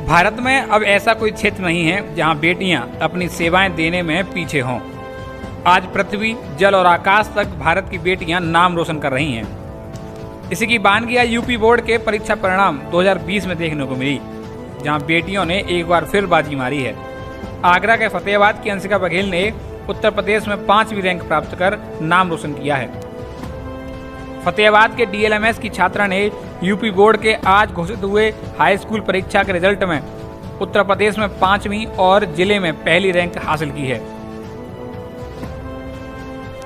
भारत में अब ऐसा कोई क्षेत्र नहीं है जहां बेटियां अपनी सेवाएं देने में पीछे हों। आज पृथ्वी, जल और आकाश तक भारत की बेटियां नाम रोशन कर रही हैं। इसी की बानगी आज यूपी बोर्ड के परीक्षा परिणाम 2020 में देखने को मिली, जहां बेटियों ने एक बार फिर बाजी मारी है। आगरा के फतेहाबाद की अंशिका बघेल ने उत्तर प्रदेश में 5वीं रैंक प्राप्त कर नाम रोशन किया है। फतेहाबाद के DLMS की छात्रा ने यूपी बोर्ड के आज घोषित हुए हाई स्कूल परीक्षा के रिजल्ट में उत्तर प्रदेश में 5वीं और जिले में पहली रैंक हासिल की है।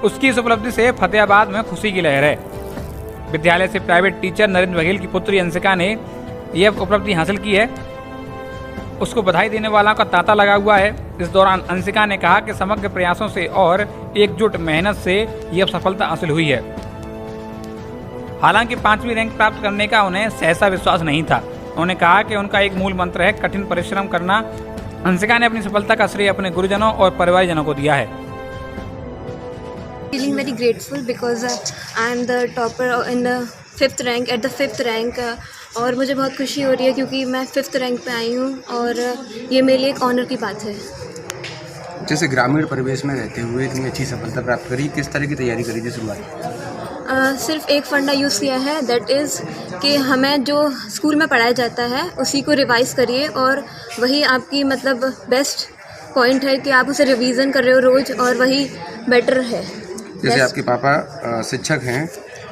उसकी इस उपलब्धि से फतेहाबाद में खुशी की लहर है। विद्यालय से प्राइवेट टीचर नरेंद्र बघेल की पुत्री अंशिका ने यह उपलब्धि हासिल की है। उसको बधाई देने वालों का तांता लगा हुआ है। इस दौरान अंशिका ने कहा कि समग्र प्रयासों से और एकजुट मेहनत से यह सफलता हासिल हुई है। हालांकि 5वीं रैंक प्राप्त करने का उन्हें सहसा विश्वास नहीं था। उन्होंने कहा कि उनका एक मूल मंत्र है कठिन परिश्रम करना। अंशिका ने अपनी सफलता का श्रेय अपने गुरुजनों और परिवारजनों को दिया है। Feeling very grateful because I am the topper in the 5th rank at the 5th rank और मुझे बहुत खुशी हो रही है क्योंकि मैं 5th रैंक पे आई हूँ और ये मेरे लिए एक ऑनर की बात है। जैसे ग्रामीण परिवेश में रहते हुए इतनी अच्छी सफलता प्राप्त करी, किस तरह की तैयारी करी थी शुरुआत? सिर्फ एक फंडा यूज़ किया है, दैट इज़ कि हमें जो स्कूल में पढ़ाया जाता है उसी को रिवाइज़ करिए और वही आपकी मतलब बेस्ट पॉइंट है कि आप उसे रिवीजन कर रहे हो रोज़ और वही बेटर है। जैसे आपके पापा शिक्षक हैं,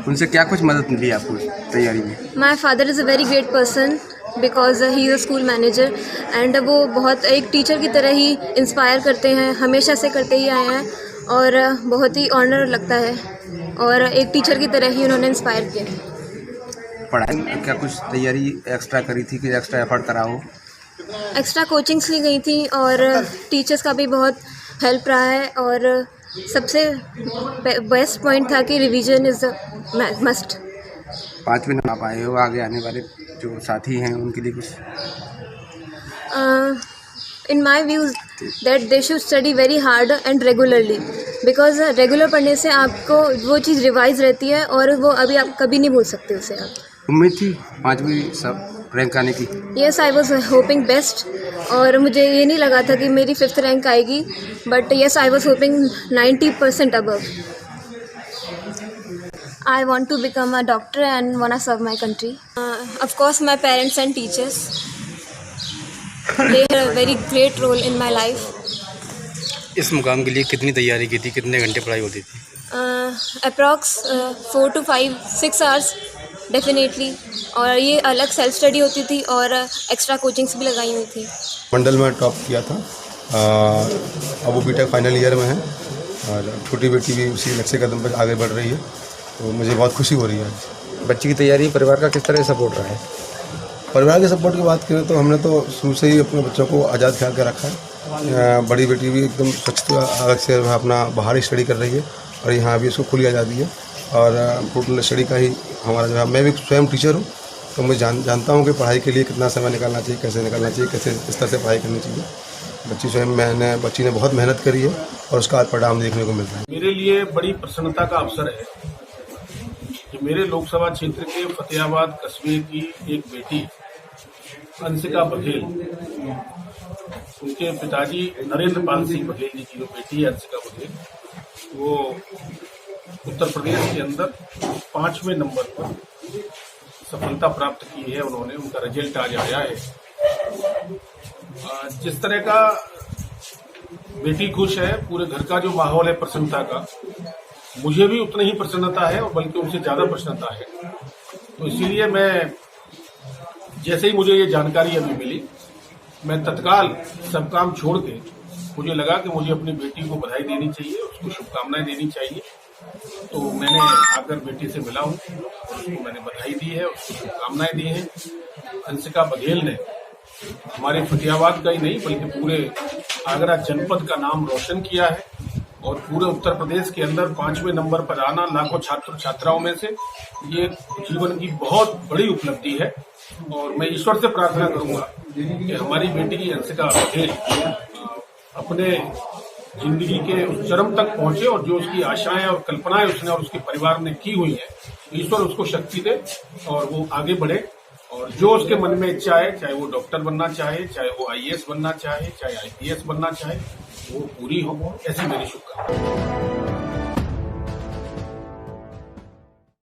उनसे क्या कुछ मदद मिली आपको तैयारी में? My father is a very great person because he is a school manager and वो बहुत एक टीचर की तरह ही इंस्पायर करते हैं, हमेशा से करते ही आए हैं और बहुत ही ऑनर लगता है और एक टीचर की तरह ही उन्होंने इंस्पायर किया। पढ़ाई में क्या कुछ तैयारी एक्स्ट्रा करी थी कि एक्स्ट्रा एफर्ट करा हो? एक्स्ट्रा कोचिंग्स ली गई थी और टीचर्स का भी बहुत हेल्प रहा है और सबसे बेस्ट पॉइंट था कि रिवीजन इज़ मस्ट। 5वीं नंबर आप आए हो, आगे आने वाले जो साथी हैं उनके लिए कुछ? In my views that they should study very hard and regularly because regular पढ़ने से आपको वो चीज़ रिवाइज रहती है और वो अभी आप कभी नहीं भूल सकते उसे। आप उम्मीद थी 5वीं सब रैंक आने की? Yes, I was hoping best और मुझे ये नहीं लगा था कि मेरी 5th रैंक आएगी, but yes, I was hoping 90% above. I want to become a doctor and wanna serve my country. Of course, my parents and teachers. They had a very great role in my life. इस मुकाम के लिए कितनी तैयारी की थी, कितने घंटे पढ़ाई होती थी? Approx 4 to 6 hours डेफिनेटली, और ये अलग सेल्फ स्टडी होती थी और एक्स्ट्रा कोचिंग्स भी लगाई हुई थी। मंडल में टॉप किया था। अब वो बीटेक फाइनल ईयर में है और छोटी बेटी भी उसी लक्ष्य कदम पर आगे बढ़ रही है, तो मुझे बहुत खुशी हो रही है। बच्ची की तैयारी परिवार का किस तरह सपोर्ट रहा है? परिवार के सपोर्ट की बात करें तो हमने तो शुरू से ही अपने बच्चों को आज़ाद ख्याल के रखा है। बड़ी बेटी भी एकदम स्वच्छता अलग से अपना बाहर स्टडी कर रही है और यहाँ भी उसको खुली आज़ादी है और टोटल स्टडी का ही हमारा जो है। मैं भी स्वयं टीचर हूँ तो मैं जानता हूँ कि पढ़ाई के लिए कितना समय निकालना चाहिए, कैसे निकालना चाहिए, कैसे इस तरह से पढ़ाई करनी चाहिए। बच्ची ने बहुत मेहनत करी है और उसका आज परिणाम देखने को मिल रहा है। मेरे लिए बड़ी प्रसन्नता का अवसर है कि मेरे लोकसभा क्षेत्र के फतेहाबाद कस्बे की एक बेटी अंशिका बघेल, उनके पिताजी नरेंद्र पाल सिंह बघेल जी की जो बेटी है अंशिका बघेल, वो उत्तर प्रदेश के अंदर 5वें नंबर पर सफलता प्राप्त की है उन्होंने। उनका रिजल्ट आज आया है। जिस तरह का बेटी खुश है, पूरे घर का जो माहौल है प्रसन्नता का, मुझे भी उतना ही प्रसन्नता है और बल्कि उनसे ज्यादा प्रसन्नता है। तो इसीलिए मैं जैसे ही मुझे ये जानकारी अभी मिली, मैं तत्काल सब काम छोड़ के मुझे लगा कि मुझे अपनी बेटी को बधाई देनी चाहिए, उसको शुभकामनाएं देनी चाहिए। तो मैंने आकर बेटी से मिला हूँ और उसको मैंने बधाई दी है, उसको शुभकामनाएं दी हैं। अंशिका बघेल ने हमारे फतेहाबाद का ही नहीं बल्कि पूरे आगरा जनपद का नाम रोशन किया है और पूरे उत्तर प्रदेश के अंदर 5वें नंबर पर आना लाखों छात्र छात्राओं में से ये जीवन की बहुत बड़ी उपलब्धि है। और मैं ईश्वर से प्रार्थना करूंगा कि हमारी बेटी अंशिका बघेल अपने जिंदगी के उस चरम तक पहुंचे और जो उसकी आशाएं और कल्पनाएं उसने और उसके परिवार ने की हुई है, ईश्वर उसको शक्ति दे और वो आगे बढ़े और जो उसके मन में इच्छा है, चाहे वो डॉक्टर बनना चाहे, चाहे वो आईएएस बनना चाहे, चाहे आईपीएस बनना चाहे, वो पूरी हो, ऐसी मेरी शुभकामना।